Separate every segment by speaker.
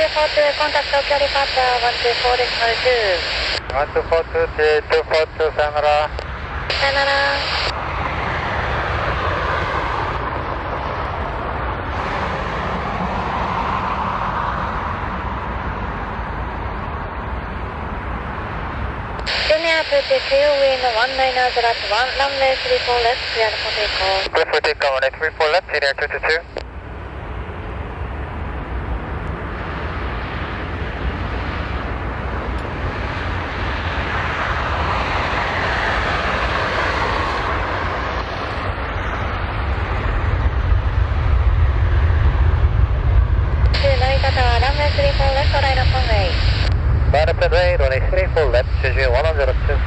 Speaker 1: 1242 contact Tokyo departure 124.02
Speaker 2: 1242 さよなら。
Speaker 1: さよなら。Junior approach to wind 190 at 1 runway 34 left, clear for takeoff.
Speaker 2: Clear for takeoff, runway 34 left, Junior 222.
Speaker 1: Runway 34 left, right of runway.
Speaker 2: Rapid right, runway 34 left, Jeju 102.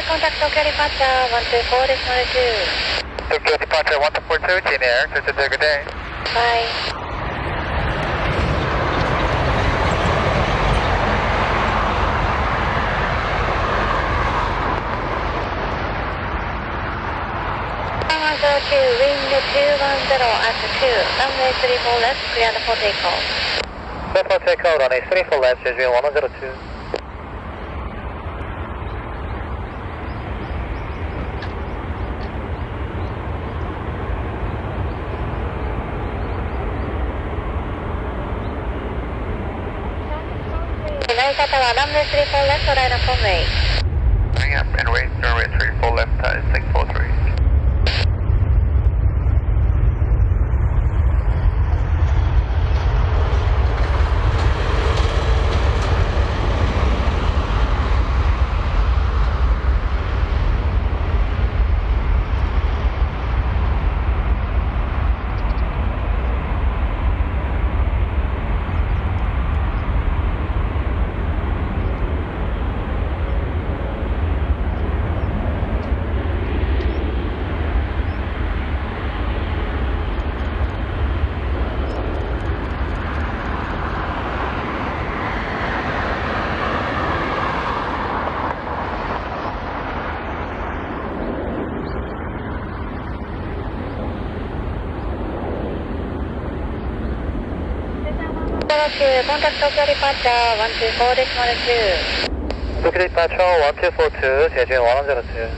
Speaker 1: Contact Tokyo departure 124.02.
Speaker 2: Tokyo departure 142, Junior 222, good day.
Speaker 1: Bye. Wind 210 at 2, runway 34 left, clear for takeoff.
Speaker 2: Clear for takeoff, runway 34 left, Jeju 102.
Speaker 1: Runway 34 left, right of runway.
Speaker 2: Hang up and wait, runway 34 left, 643.
Speaker 1: Contact Tokyo departure 124.02.
Speaker 2: Tokyo departure 1242, Jeju 102.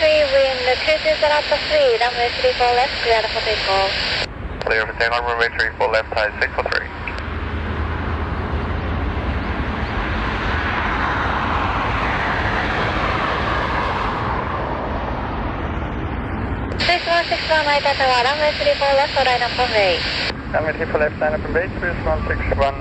Speaker 1: Wind 220 at 3, runway 34 left, clear for takeoff.
Speaker 2: Clear for takeoff, runway 34 left, 643.
Speaker 1: Runway 34 left, right of runway.
Speaker 2: Runway 34 left, line up and base, 3161.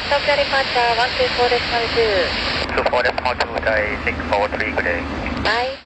Speaker 1: Tokyo departure 124.02.
Speaker 2: 24.02, 643, good day.
Speaker 1: Bye.